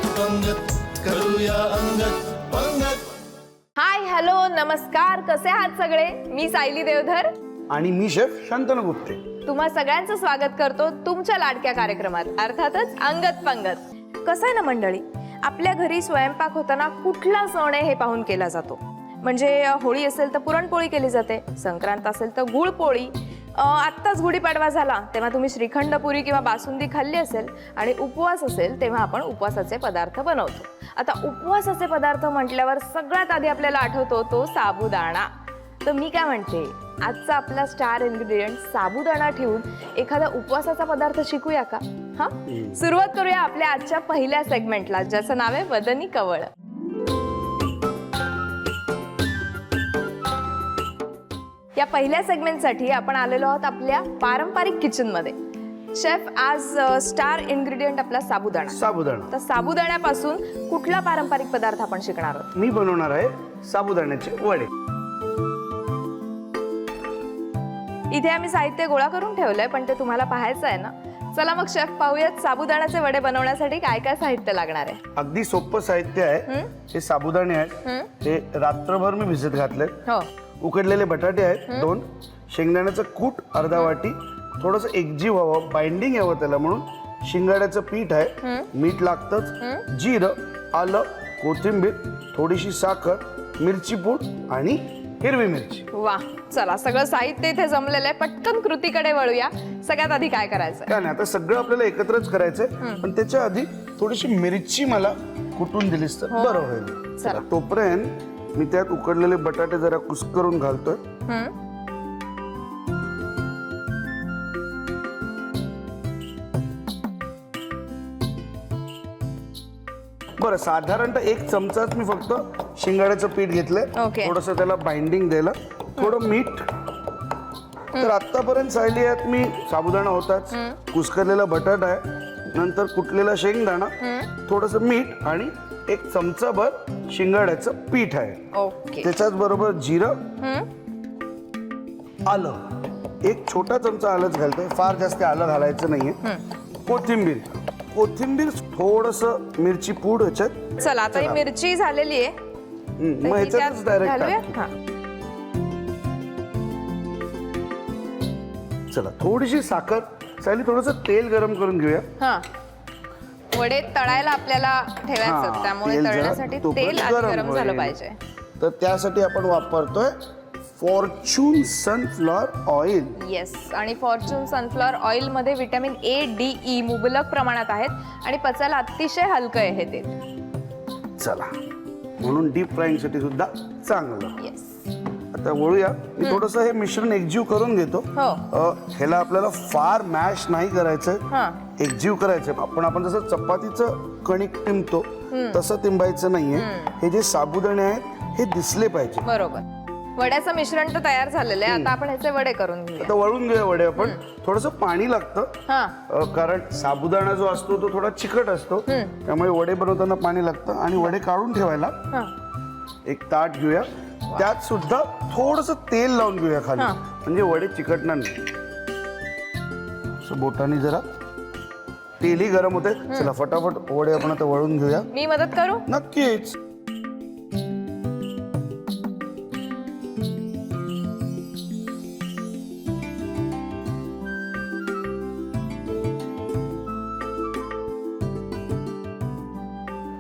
पंगत करूया अंगत पंगत. हाय हॅलो नमस्कार, कसे आहात सगळे? मी सायली देवधर आणि मी शेफ शांतनु गुप्ते. तुम्हा सगळ्यांचं स्वागत करतो तुमच्या लाडक्या कार्यक्रमात, अर्थातच अंगत पंगत. कसं आहे ना मंडळी, आपल्या घरी स्वयंपाक होताना कुठला सण आहे हे पाहून केला जातो. म्हणजे होळी असेल तर पुरणपोळी केली जाते, संक्रांत असेल तर गुळपोळी, आत्ताच गुढीपाडवा झाला तेव्हा तुम्ही श्रीखंड पुरी किंवा बासुंदी खाल्ली असेल, आणि उपवास असेल तेव्हा आपण उपवासाचे पदार्थ बनवतो. आता उपवासाचे पदार्थ म्हटल्यावर सगळ्यात आधी आपल्याला आठवतो तो साबुदाणा. तर मी काय म्हणते, आजचा आपला स्टार इन्ग्रेडियंट साबुदाणा ठेवून एखादा उपवासाचा पदार्थ शिकूया का? हा, सुरुवात करूया आपल्या आजच्या पहिल्या सेगमेंटला, ज्याचं नाव आहे वदनी कवळ. या पहिल्या सेगमेंटसाठी आपण आलेलो आहोत आपल्या पारंपरिक किचन मध्ये. शेफ, आज स्टार इन्ग्रेडियंट आपला साबुदाणा. साबुदाणा. तर साबुदाण्यापासून कुठला पारंपरिक पदार्थ आपण शिकणार आहोत? मी बनवणार आहे साबुदाण्याचे वडे. इथे आम्ही साहित्य गोळा करून ठेवलंय, पण ते तुम्हाला पाहायचं आहे ना. चला मग शेफ, पाहूयात साबुदाण्याचे वडे बनवण्यासाठी काय काय साहित्य लागणार आहे. अगदी सोपं साहित्य आहे. हे साबुदाणे आहेत, हे रात्रभर मी भिजत घातले. हो. उकडलेले बटाटे आहेत 2, शेंगदाण्याचं कूट अर्धा वाटी, थोडंसं एकजीव व्हावं, बाइंडिंग यावं त्याला म्हणून शिंगाड्याचं पीठ आहे, मीठ लागतंच, जिरं, आलं, कोथिंबीर, थोडीशी साखर, मिरची पूड आणि हिरवी मिरची. वा, चला सगळं साहित्य इथे जमलेलं आहे. पटकन कृतीकडे वळूया. सगळ्यात आधी काय करायचं? काय नाही, आता सगळं आपल्याला एकत्रच करायचंय, पण त्याच्या आधी थोडीशी मिरची मला कुटून दिलीस तर बरं होईल. चला. तोपर्यंत मी त्यात उकडलेले बटाटे जरा कुस्करून घालतोय. बरं, साधारणतः 1 चमचाच मी फक्त शिंगाड्याचं पीठ घेतलंय. ओके. थोडंसं त्याला बाइंडिंग द्यायला, थोडं मीठ. तर आतापर्यंत सायलीयात मी साबुदाणा होताच, कुस्करलेला बटाटा आहे, नंतर कुटलेला शेंगदाणा, थोडंसं मीठ आणि 1 चमचाभर शिंगाड्याचं पीठ आहे. ओके. त्याच्याच बरोबर जिरं, आलं, 1 छोटा चमचा आलंच घालतोय, फार जास्त आलं घालायचं नाहीये. कोथिंबीर, थोडंसं मिरची पूड ह्याच्यात. चला, आता ही मिरची झालेली आहे. मग ह्याच्यातच डायरेक्ट चला, थोडीशी साखर. सायली, थोडंसं तेल गरम करून घेऊया. हा, वडे तळायला आपल्याला ठेवायचं, त्यामुळे तळण्यासाठी तेल आधी गरम झालं पाहिजे. तर त्यासाठी आपण वापरतोय फॉर्च्यून सनफ्लॉवर ऑइल. येस, आणि फॉर्च्यून सनफ्लॉवर ऑइल मध्ये विटॅमिन A, D, E मुबलक प्रमाणात आहेत आणि पचायला अतिशय हलकं आहे हे तेल. चला, म्हणून डीप फ्राईंग साठी सुद्धा चांगलं. येस. आता वळूया. मी थोडंसं हे मिश्रण एकजीव करून घेतो. ह्याला आपल्याला फार मॅश नाही करायचंय, एकजीव करायचंय. आपण जसं चपातीचं कणिक टिंबतो तसं टिंबायचं नाहीये. हे जे साबुदाणे आहेत हे दिसले पाहिजे. बरोबर. वड्याचं मिश्रण तर तयार झालेलं आहे, आता आपण ह्याचे वडे करून घेऊया. आता वळून घेऊया वडे आपण. थोडंसं पाणी लागतं, कारण साबुदाणा जो असतो तो थोडा चिकट असतो, त्यामुळे वडे बनवताना पाणी लागतं. आणि वडे काढून ठेवायला 1 ताट घेऊया, त्यात सुद्धा थोडंसं तेल लावून घेऊया खाली, म्हणजे वडे चिकटणार नाही. बोटाने जरा तेलही गरम होते. चला, फटाफट वडे आपण आता वळून घेऊया. मी मदत करू? नक्कीच.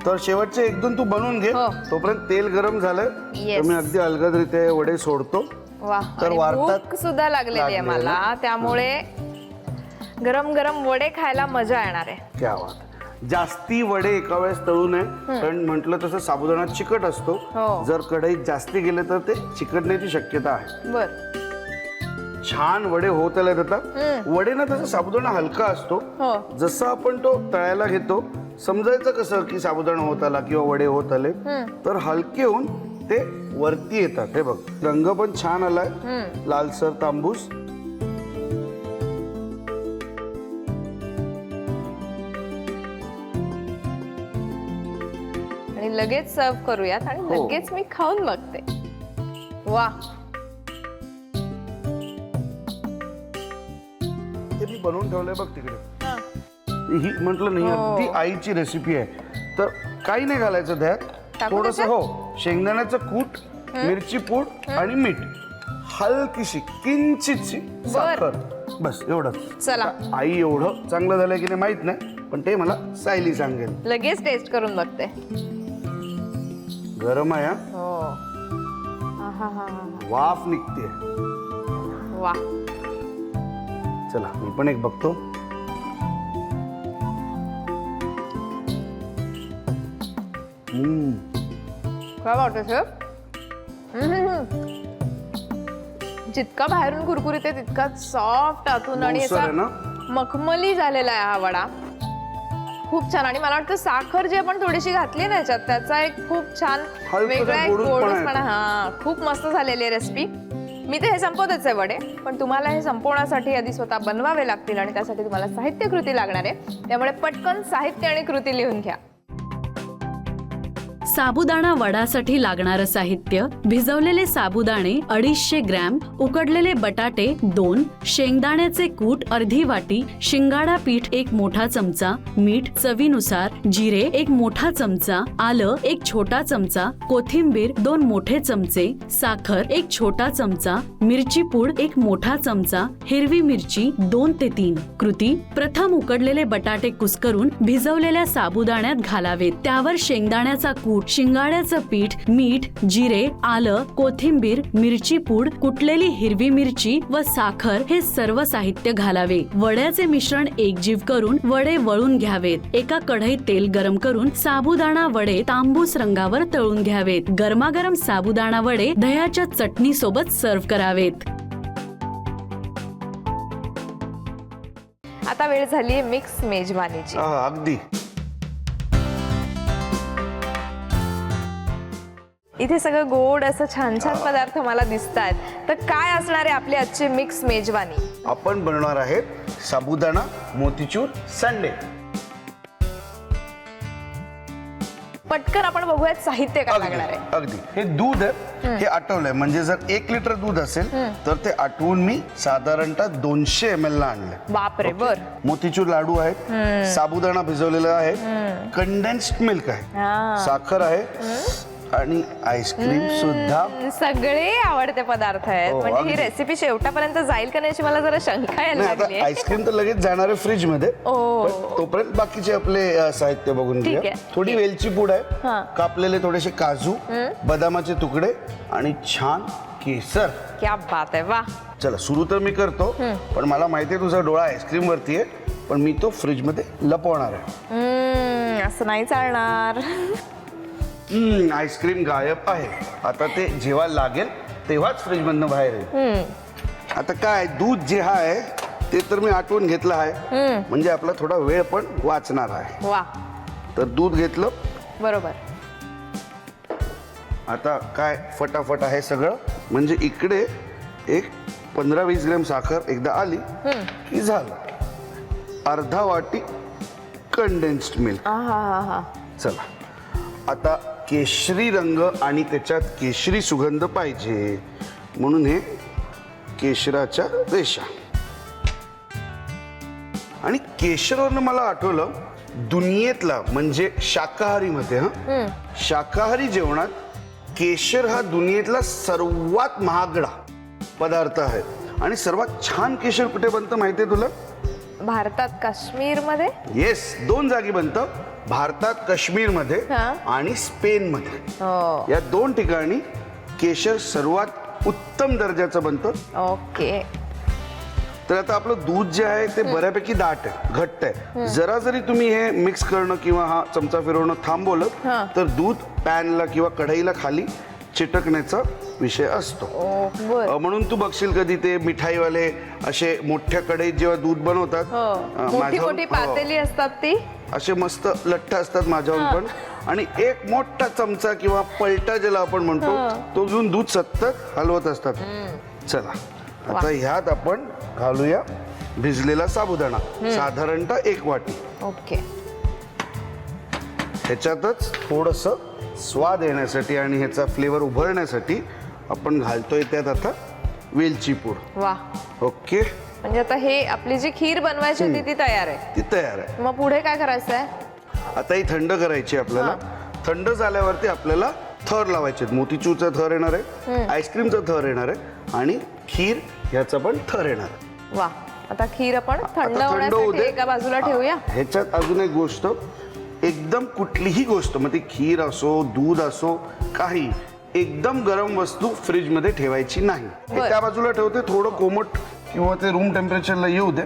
तर शेवटचे 1-2 तू बनवून घे. तोपर्यंत तेल गरम झालंय, तर मी अगदी अलगदरीत्या वडे सोडतो. वा, तर वारतात भूक सुद्धा लागलेली आहे मला, त्यामुळे गरम गरम वडे खायला मजा येणार आहे. क्या बात. जास्ती वडे एका वेळेस तळू नये, कारण म्हटलं तसं साबुदाणा चिकट असतो. जर कढईत जास्ती गेले तर ते चिकटण्याची शक्यता आहे. बर. छान वडे होत आले. आता वडे ना, तसा साबुदाणा हलका असतो, जसं आपण तो तळायला घेतो समजायचं कसं की साबुदाणा होत आला किंवा वडे होत आले, तर हलके होऊन ते वरती येतात. हे बघ, रंग पण छान आलाय, लालसर तांबूस. आणि लगेच सर्व करूयात आणि लगेच मी खाऊन बघते. वा, ते मी बनवून ठेवलंय बघ तिकडे. ही म्हटलं नाही अगदी आईची रेसिपी आहे. तर काही नाही घालायचं त्यात, टाकू थोडस त्याच्यात? शेंगदाण्याचं कूट, मिरची पूड आणि मीठ, हलकीशी किंचितशी साखर, बस एवढंच. चला आई एवढं चांगलं झालंय की नाही माहित नाही, पण ते मला सायली सांगेल. लगेच टेस्ट करून बघते. गरम आहे हा. हो. आहाहा. वाफ निघते. वा. चला मी पण एक बघतो. काय वाटतं शेफ? जितका बाहेरून कुरकुरीत आहे तितका सॉफ्ट आतून आणि मऊसर असा आहे ना? मखमली झालेला आहे हा वडा. खूप छान. आणि मला वाटतं साखर जी आपण थोडीशी घातली ना याच्यात, त्याचा एक खूप छान हलकासा वेगळा एक गोडूसपणा गोडूसपणा. येतो. हा, खूप मस्त झालेली आहे रेसिपी. मी तर हे संपवतच आहे वडे, पण तुम्हाला हे संपवण्यासाठी आधी स्वतः बनवावे लागतील आणि त्यासाठी तुम्हाला साहित्य कृती लागणार आहे. त्यामुळे पटकन साहित्य आणि कृती लिहून घ्या. साबुदाणा वडासाठी लागणारं साहित्य: भिजवलेले साबुदाणे 250 ग्रॅम, उकडलेले बटाटे 2, शेंगदाण्याचे कूट अर्धी वाटी, शिंगाडा पीठ 1 मोठा चमचा, मीठ चवीनुसार, जिरे 1 मोठा चमचा, आलं 1 छोटा चमचा, कोथिंबीर 2 मोठे चमचे, साखर 1 छोटा चमचा, मिरची पूड 1 मोठा चमचा, हिरवी मिरची 2 ते 3. कृती: प्रथम उकडलेले बटाटे कुस्करून भिजवलेल्या साबुदाण्यात घालावेत. त्यावर शेंगदाण्याचा कूट, शिंगाड्याचं पीठ, मीठ, जिरे, आलं, कोथिंबीर, मिरची पूड, कुटलेली हिरवी मिरची व साखर हे सर्व साहित्य घालावे. वड्याचे मिश्रण एकजीव करून वडे वळून घ्यावेत. एका कढईत तेल गरम करून साबुदाणा वडे तांबूस रंगावर तळून घ्यावेत. गरमागरम साबुदाणा वडे दह्याच्या चटणी सोबत सर्व्ह करावेत. आता वेळ झाली मिक्स मेजवानीची. अगदी. इथे सगळं गोड असं छान छान पदार्थ मला दिसत आहेत. तर काय असणार आहे आपली आजची मिक्स मेजवानी? आपण बनवणार आहेत साबुदाणा मोतीचूर संडे. पटकन आपण बघूयात साहित्य काय अगदी लागणार आहे. अगदी. हे दूध आहे, हे आटवलंय. म्हणजे जर 1 लिटर दूध असेल तर ते आटवून मी साधारणतः 200 ml ला आणलंय. बापरे. बर. मोतीचूर लाडू आहेत, साबुदाणा भिजवलेला आहे, कंडेन्स्ड मिल्क आहे, साखर आहे आणि आईस्क्रीम सुद्धा. सगळे आवडते पदार्थ आहेत. हो, म्हणजे ही अगदी. रेसिपी शेवटापर्यंत जाईल का नाही याची मला जरा शंका यायला नाही, लागली आता आईस्क्रीम तर लगेच जाणार आहे फ्रीज मध्ये. ओ. पण तोपर्यंत बाकीचे आपले साहित्य बघून ठीक घेऊया. आहे. थोडी वेलची पूड आहे, हा. कापलेले थोडेसे काजू, बदामाचे तुकडे आणि छान केसर. क्या बात आहे. वा. चला सुरू तर मी करतो, पण मला माहितीये तुझा डोळा आईस्क्रीम वरती आहे, पण मी तो फ्रीज मध्ये लपवणार आहे. असं नाही चालणार. आईस्क्रीम गायब आहे. आता ते जेव्हा लागेल तेव्हाच फ्रीज मधनं बाहेर येईल. आता काय, दूध जे आहे ते तर मी आटवून घेतलं आहे, म्हणजे आपला थोडा वेळ पण वाचणार आहे. वा. तर दूध घेतलं. बरोबर. आता काय फटाफट आहे सगळं. म्हणजे इकडे एक 15-20 ग्रॅम साखर एकदा आली की झालं. अर्धा वाटी कंडेन्स्ड मिल्क. हा. चला आता केशरी रंग आणि त्याच्यात केशरी सुगंध पाहिजे म्हणून हे केशराच्या रेषा. आणि केशरवरनं मला आठवलं, दुनियेतला म्हणजे शाकाहारीमध्ये शाकाहारी जेवणात केशर हा दुनियेतला सर्वात महागडा पदार्थ आहे. आणि सर्वात छान केशर कुठे बनतं माहितीये तुला? भारतात काश्मीरमध्ये. येस, 2 जागी बनतं. भारतात काश्मीरमध्ये हा. आणि स्पेनमध्ये. हो. या 2 ठिकाणी केशर सर्वात उत्तम दर्जाचं बनतं. ओके. तर आता आपलं दूध जे आहे ते बऱ्यापैकी दाट आहे, घट्ट आहे. जरा जरी तुम्ही हे मिक्स करणं किंवा हा चमचा फिरवणं थांबवलं तर दूध पॅनला किंवा कढईला खाली चिटकण्याचा विषय असतो. बर. म्हणून तू बघशील कधी ते मिठाईवाले असे मोठ्या कढईत जेव्हा दूध बनवतात, मोठी माझ्यावर- मोठी पातेली असतात ती. असे मस्त लठ्ठ असतात माझ्यावर पण. आणि एक मोठा चमचा किंवा पलटा ज्याला आपण म्हणतो तो घेऊन दूध सतत हलवत असतात. चला आता ह्यात आपण घालूया भिजलेला साबुदाणा, साधारणतः 1 वाटी. ओके. ह्याच्यातच थोडस स्वाद येण्यासाठी आणि ह्याचा फ्लेवर उभरण्यासाठी आपण घालतोय त्यात आता वेलची पूड. वा. ओके. म्हणजे आता हे आपली जी खीर बनवायची होती ती तयार आहे. ती तयार आहे. मग पुढे काय करायचं आहे? आता ही थंड करायची आपल्याला. थंड झाल्यावरती आपल्याला थर लावायचे. मोतीचूरचा थर येणार आहे, आईस्क्रीमचा थर येणार आहे आणि खीर ह्याचा पण थर येणार आहे. वा, आता खीर आपण थंड आता थंड होऊ होण्यासाठी दे. एका बाजूला ठेवूया. ह्याच्यात अजून एक गोष्ट, एकदम कुठलीही गोष्ट, मग ती खीर असो, दूध असो, काही एकदम गरम वस्तू फ्रीज मध्ये ठेवायची नाही. बरं. एका बाजूला ठेवते, थोडं कोमट किंवा ते रूम टेम्परेचरला येऊ दे.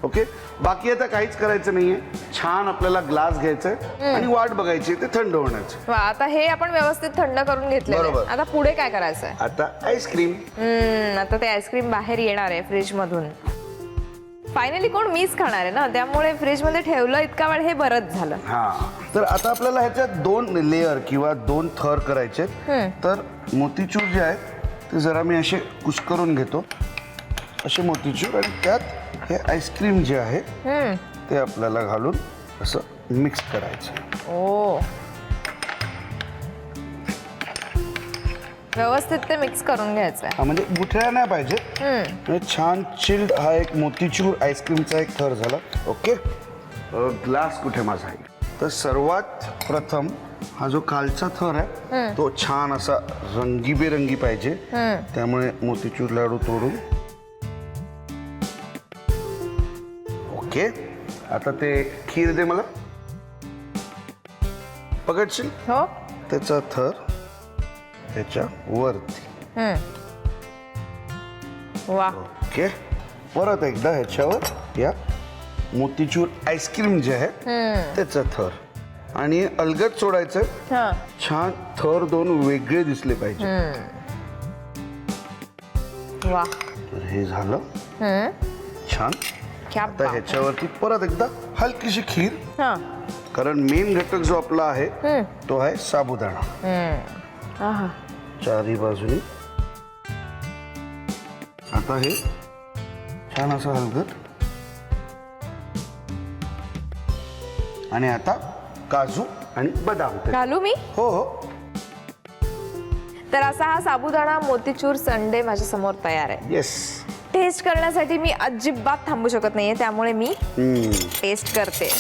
ओके, बाकी आता काहीच करायचं नाहीये. छान आपल्याला ग्लास घ्यायचंय आणि वाट बघायची ते थंड होण्याची. वा, आता हे आपण व्यवस्थित थंड करून घेतलं. बरोबर. आता पुढे काय करायचं आहे? आता आईस्क्रीम. आता ते आईस्क्रीम बाहेर येणार आहे फ्रीज मधून. फायनली कोण मीच खाणार आहे ना, त्यामुळे फ्रीज मध्ये ठेवलं इतका वेळ हे बरंच झालं. हा, तर आता आपल्याला ह्याच्यात 2 लेअर किंवा 2 थर करायचे. तर मोतीचूर जे आहे ते जरा मी असे कुस्करून घेतो, असे मोतीचूर, आणि त्यात हे आईस्क्रीम जे आहे ते आपल्याला घालून असं मिक्स करायचं. ओ, व्यवस्थित ते मिक्स करून घ्यायचंय. हा, म्हणजे गुठळ्या नाही पाहिजे. म्हणजे छान चिल्ड हा एक मोतीचूर आईस्क्रीमचा एक थर झाला. ओके, ग्लास कुठे माझा आहे? तर सर्वात प्रथम हा जो खालचा थर आहे तो छान असा रंगीबेरंगी पाहिजे. त्यामुळे मोतीचूर लाडू तोडून. ओके, आता ते खीर दे मला. पकडशील? हो. त्याचा थर त्याच्या वरती. वा, ओके, परत एकदा ह्याच्यावर या मोतीचूर आईस्क्रीम जे आहे त्याचा थर, आणि अलगद सोडायचं. हा, छान थर 2 वेगळे दिसले पाहिजे. वा, तर हे झालं छान. क्या आता बात. ह्याच्यावरती परत एकदा हलकीशी खीर, हा, कारण मेन घटक जो आपला आहे तो आहे साबुदाणा. आहा. चारी बाजूनी आता हे छान असं हलगत, आणि आता काजू आणि बदाम. घालू मी? हो हो. तर असा हा साबुदाणा मोतीचूर संडे माझ्या समोर तयार आहे. येस. टेस्ट करण्यासाठी मी अजिबात थांबू शकत नाहीये, त्यामुळे मी टेस्ट करते.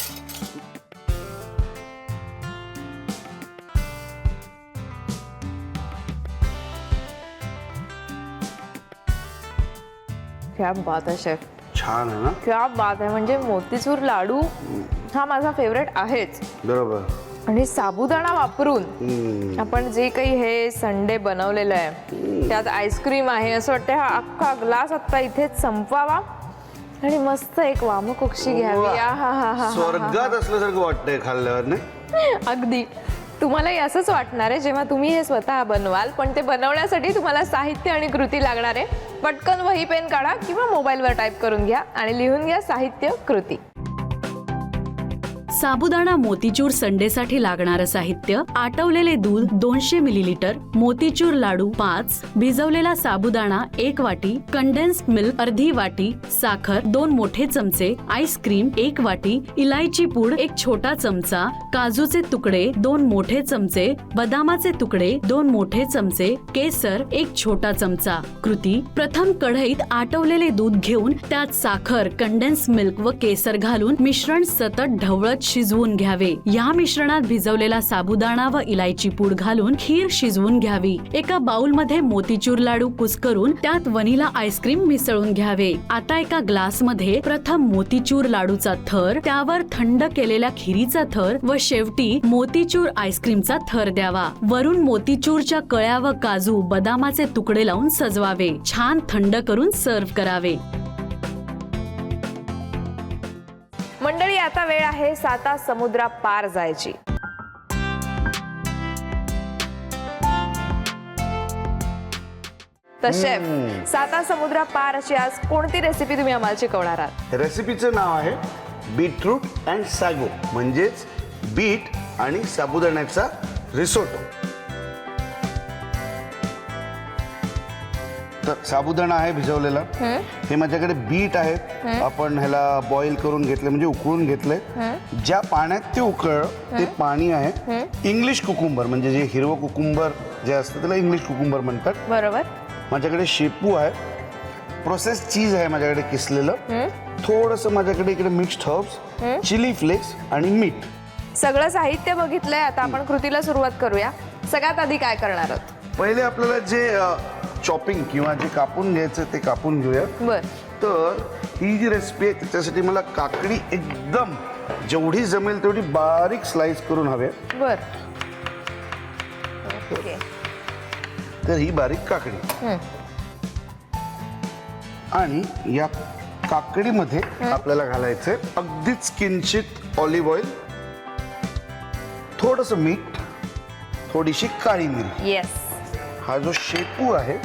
क्या बात आहे शेफ, छान आहे ना? क्या बात आहे. म्हणजे मोतीचूर लाडू हा माझा फेवरेट आहेच, बरोबर. आणि साबुदाणा वापरून आपण जे काही हे संडे बनवलेलं आहे, त्यात आईस्क्रीम आहे, असं वाटतं हा अख्खा ग्लास आता इथेच संपवावा आणि मस्त एक वामकुक्षी घ्यावी. आहाहाहा. स्वर्गात असल्यासारखं वाटतंय खाल्ल्यावर, नाही? अगदी. तुम्हालाही असंच वाटणार आहे जेव्हा तुम्ही हे स्वतः बनवाल, पण ते बनवण्यासाठी तुम्हाला साहित्य आणि कृती लागणार आहे. पटकन वही पेन काढा किंवा मोबाईलवर टाईप करून घ्या आणि लिहून घ्या साहित्य कृती. साबुदाणा मोतीचूर संडेसाठी लागणारं साहित्य: आटवलेले दूध 200 मिलीलिटर, मोतीचूर लाडू 5, भिजवलेला साबुदाणा 1 वाटी, कंडेन्स्ड मिल्क अर्धी वाटी, साखर 2 मोठे चमचे, आईस्क्रीम 1 वाटी, इलायची पूड 1 छोटा चमचा, काजूचे तुकडे 2 मोठे चमचे, बदामाचे तुकडे 2 मोठे चमचे, केसर 1 छोटा चमचा. कृती: प्रथम कढईत आटवलेले दूध घेऊन त्यात साखर, कंडेन्स्ड मिल्क व केसर घालून मिश्रण सतत ढवळत शिजवून घ्यावे. या मिश्रणात भिजवलेला साबुदाणा व इलायची पूड घालून खीर शिजवून घ्यावी. एका बाउल मध्ये मोतीचूर लाडू कुस्करून त्यात वनिला आईस्क्रीम मिसळून घ्यावे. आता एका ग्लास मध्ये प्रथम मोतीचूर लाडूचा थर, त्यावर थंड केलेल्या खिरीचा थर व शेवटी मोतीचूर आईस्क्रीमचा थर द्यावा. वरून मोतीचूरच्या कळ्या व काजू, बदामाचे तुकडे लावून सजवावे. छान थंड करून सर्व्ह करावे. मंडळी, आता वेळ आहे 7 समुद्रा पार जायची. तर शेफ, 7 समुद्रा पार अशी आज कोणती रेसिपी तुम्ही आम्हाला शिकवणार आहात? रेसिपीचं नाव आहे बीटरूट अँड सागो, म्हणजेच बीट आणि साबुदाण्याचा रिसोटो. तर साबुदाणा आहे भिजवलेला, हे माझ्याकडे बीट आहे, आपण ह्याला बॉईल करून घेतले, म्हणजे उकळून घेतले. ज्या पाण्यात ते उकळलं ते पाणी आहे इंग्लिश कुकुंबर, म्हणजे जे हिरवं कुकुंबर जे असतं त्याला इंग्लिश कुकुंबर म्हणतात. बरोबर. माझ्याकडे शेपू आहे, प्रोसेस चीज आहे माझ्याकडे किसलेलं, थोडंसं माझ्याकडे इकडे मिक्स्ड हर्ब्स, चिली फ्लेक्स आणि मीठ. सगळं साहित्य बघितलंय, आता आपण कृतीला सुरुवात करूया. सगळ्यात आधी काय करणार आहोत? पहिले आपल्याला जे चॉपिंग किंवा जे कापून घ्यायचं ते कापून घेऊया. बर. तर ही जी रेसिपी आहे त्याच्यासाठी मला काकडी एकदम जेवढी जमेल तेवढी बारीक स्लाइस करून हवे. बर. ओके. तर ही बारीक काकडी आणि या काकडीमध्ये आपल्याला घालायचंय अगदीच किंचित ऑलिव्ह ऑइल, थोडंसं मीठ, थोडीशी काळी मिरी. येस. हा जो शेपू आहे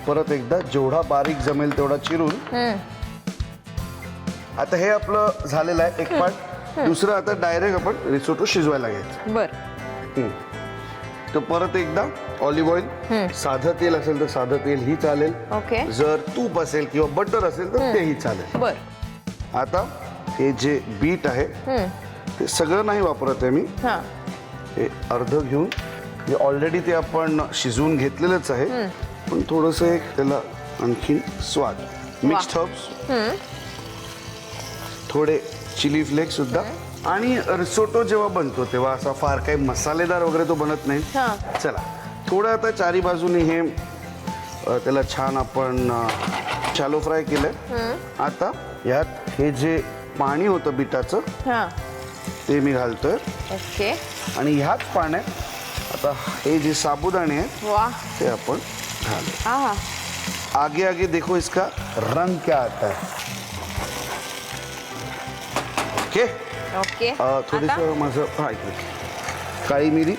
परत एकदा जेवढा बारीक जमेल तेवढा चिरून. आता हे आपलं झालेलं आहे एक पार्ट. दुसरं आता डायरेक्ट आपण रिसोटो शिजवायला घ्यायचं. बर. तर परत एकदा ऑलिव्ह ऑइल, साधं तेल असेल तर साधं तेल ही चालेल. ओके. जर तूप असेल किंवा बटर असेल तर तेही चालेल. बर. आता हे जे बीट आहे ते सगळं नाही वापरत आहे मी. हा. हे अर्ध घेऊन, हे ऑलरेडी ते आपण शिजवून घेतलेलंच आहे, पण थोडंसं एक त्याला आणखीन स्वाद. मिक्स्ड हर्ब्स, थोडे चिली फ्लेक्स सुद्धा. आणि रिसोटो जेव्हा बनतो तेव्हा असा फार काही मसालेदार वगैरे तो बनत नाही. चला थोडं आता चारी बाजूने हे त्याला छान आपण शॅलो फ्राय केलंय. आता यात हे जे पाणी होतं बिटाचं हा. ते मी घालतोय. ओके. आणि ह्याच पाण्यात आता हे जे साबुदाणे आहेत वाह. ते आपण घालू. आहा. आगे आगे देखो इसका रंग क्या आता है. ओके. ओके. थोडंसं माझं हा इकडे काळी मिरी,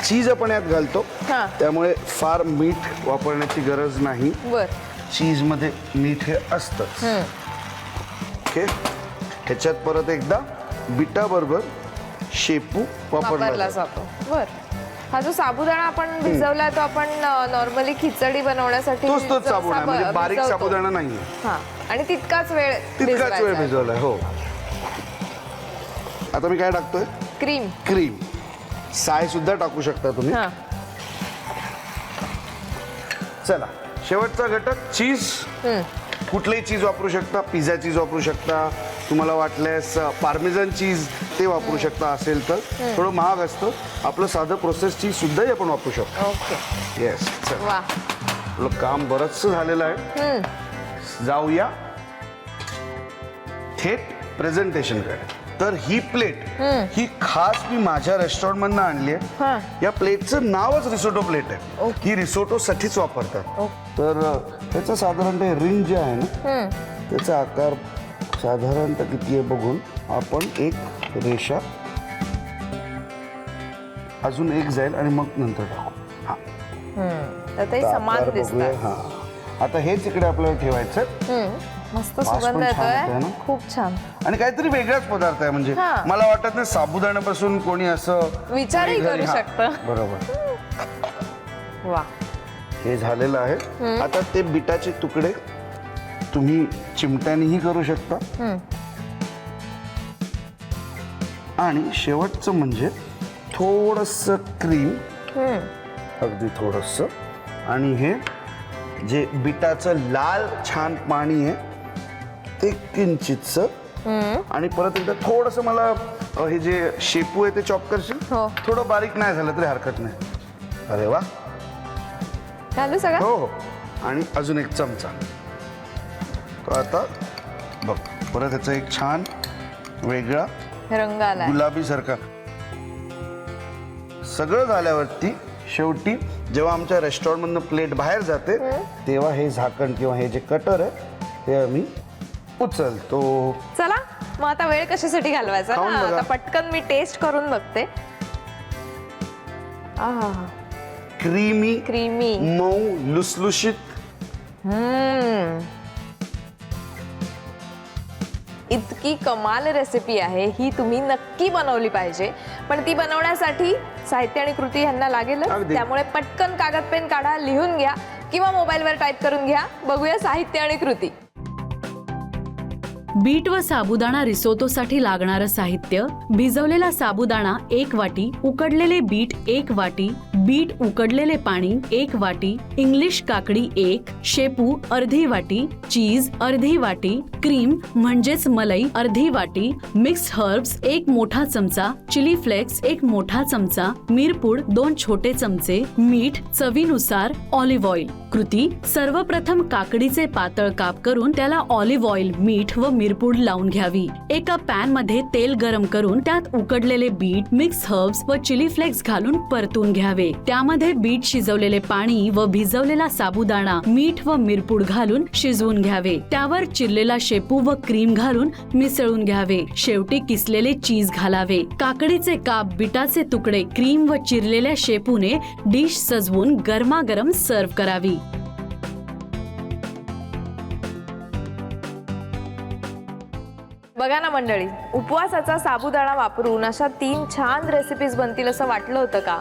चीज आपण यात घालतो हा. त्यामुळे फार मीठ वापरण्याची गरज नाही. बर. चीज मध्ये मीठ हे असतंच. ओके. ह्याच्यात परत एकदा बिटाबरोबर शेपू वापरला वापरला जातो. जातो. बर. हा जो साबुदाणा आपण भिजवला तो आपण नॉर्मली खिचडी बनवण्यासाठी तोच साबुदाणा म्हणजे बारीक भिजवतो. साबुदाणा नाहीये. हा. आणि तितकाच वेळ वेळ भिजवलाय. हो. आता मी काय टाकतोय? क्रीम. क्रीम. साय सुद्धा टाकू शकता तुम्ही. हा. चला शेवटचा घटक चीज. कुठलेही चीज वापरू शकता, पिझ्झा चीज वापरू शकता, तुम्हाला वाटल्यास पार्मेझन चीज ते वापरू शकता. असेल तर थोडं महाग असतं, आपलं साधं प्रोसेस चीज सुद्धाही आपण वापरू शकतो. ओके. येस. वा. आपलं काम बरंचसं झालेलं आहे. जाऊया थेट प्रेझेंटेशनकडे. तर ही प्लेट ही खास मी माझ्या रेस्टॉरंट मधनं आणली आहे. या प्लेटचं नावच रिसोटो प्लेट आहे. ही रिसोटो साठीच वापरतात. तर त्याचं साधारणतः रिंग जे आहे ना त्याचा आकार साधारणतः किती आहे बघून आपण एक रेषा अजून एक जाईल आणि मग नंतर टाकू. हा. तर ते समान आकार दिसतात. बघूया. हा. आता हेच इकडे आपल्याला ठेवायचं. मस्त वास पण सुगंध छान येतोय येतोय. ना? खूप छान. आणि काहीतरी वेगळाच पदार्थ आहे. म्हणजे हा. मला वाटत नाही साबुदाण्यापासून कोणी असं विचारही घरी- करू हा, शकतं. बरोबर. वा. हे झालेलं आहे. आता ते बिटाचे तुकडे तुम्ही चिमट्यानेही करू शकता. आणि शेवटचं म्हणजे थोडंसं क्रीम, अगदी थोडंसं. आणि हे जे बिटाचं लाल छान पाणी आहे ते किंचितसं. आणि परत एकदा थोडंसं मला हे जे शेपू आहे ते चॉप करशील. हो. थोडं बारीक नाही झालं तरी हरकत नाही. अरे वा. घालू सगळं. हो हो. आणि अजून एक चमचा. तर आता बघ परत ह्याचा एक छान वेगळा रंग आलाय. गुलाबी सारखा. सगळं झाल्यावरती शेवटी जेव्हा आमच्या रेस्टॉरंट मधनं प्लेट बाहेर जाते तेव्हा हे झाकण किंवा हे जे कटर आहे ते आम्ही उचलतो. चला मग आता वेळ कशासाठी घालवायचा खाऊन ना. बघा. आता पटकन मी टेस्ट करून बघते. आहा. Creamy, creamy. मऊ, लुसलुशीत. इतकी कमाल रेसिपी आहे ही, तुम्ही नक्की बनवली पाहिजे. पण ती बनवण्यासाठी साहित्य आणि कृती यांना लागेलच. अगदी. त्यामुळे पटकन कागद पेन काढा, लिहून घ्या किंवा मोबाईलवर टाईप करून घ्या. बघूया साहित्य आणि कृती. बीट व साबुदाणा रिसोतोसाठी लागणारं साहित्य: भिजवलेला साबुदाणा 1 वाटी, उकडलेले बीट 1 वाटी, बीट उकडलेले पाणी 1 वाटी, इंग्लिश काकडी 1, शेपू अर्धी वाटी, चीज अर्धी वाटी, क्रीम म्हणजेच मलाई अर्धी वाटी, मिक्स हर्ब्स 1 मोठा चमचा, चिली फ्लेक्स 1 मोठा चमचा, मिरपूड 2 छोटे चमचे, मीठ चवीनुसार, ऑलिव्ह ऑइल. कृती: सर्वप्रथम काकडीचे पातळ काप करून त्याला ऑलिव्ह ऑइल, मीठ व मिरपूड लावून घ्यावी. एका पॅन मध्ये तेल गरम करून त्यात उकडलेले बीट, मिक्स हर्ब्स व चिली फ्लेक्स घालून परतून घ्यावे. त्यामध्ये बीट शिजवलेले पाणी व भिजवलेला साबुदाणा, मीठ व मिरपूड घालून शिजवून घ्यावे. त्यावर चिरलेला शेपू व क्रीम घालून मिसळून घ्यावे. शेवटी किसलेले चीज घालावे. काकडीचे काप, बीटाचे तुकडे, क्रीम व चिरलेल्या शेपूने डिश सजवून गरमागरम सर्व्ह करावी. बघा ना मंडळी, उपवासाचा साबुदाणा वापरून अशा 3 छान रेसिपीज बनतील असं वाटलं होतं का?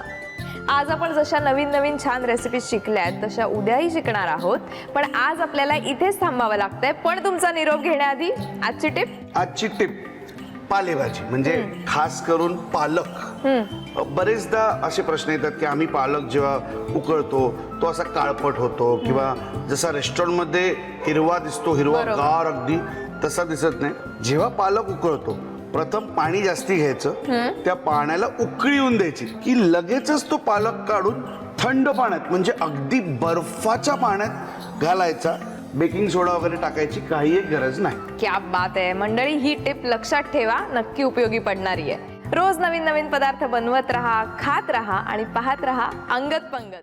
आज आपण जशा नवीन नवीन छान रेसिपीज शिकल्यात तशा उद्याही शिकणार आहोत. पण आज आपल्याला इथेच थांबावं लागतंय. पण तुमचा निरोप घेण्याआधी आजची टिप पालेभाजी म्हणजे खास करून पालक. बरेचदा असे प्रश्न येतात की आम्ही पालक जेव्हा उकळतो तो असा काळपट होतो किंवा जसा रेस्टॉरंटमध्ये हिरवा दिसतो, हिरवा गार अगदी, तसा दिसत नाही. जेव्हा पालक उकळतो प्रथम पाणी जास्ती घ्यायचं, त्या पाण्याला उकळी येऊन द्यायची की लगेचच तो पालक काढून थंड पाण्यात म्हणजे अगदी बर्फाच्या पाण्यात घालायचा. बेकिंग सोडा वगैरे टाकायची काही गरज नाही. क्या बात आहे मंडळी, ही टिप लक्षात ठेवा, नक्की उपयोगी पडणारी आहे. रोज नवीन नवीन पदार्थ बनवत राहा, खात राहा आणि पाहत राहा अंगत पंगत.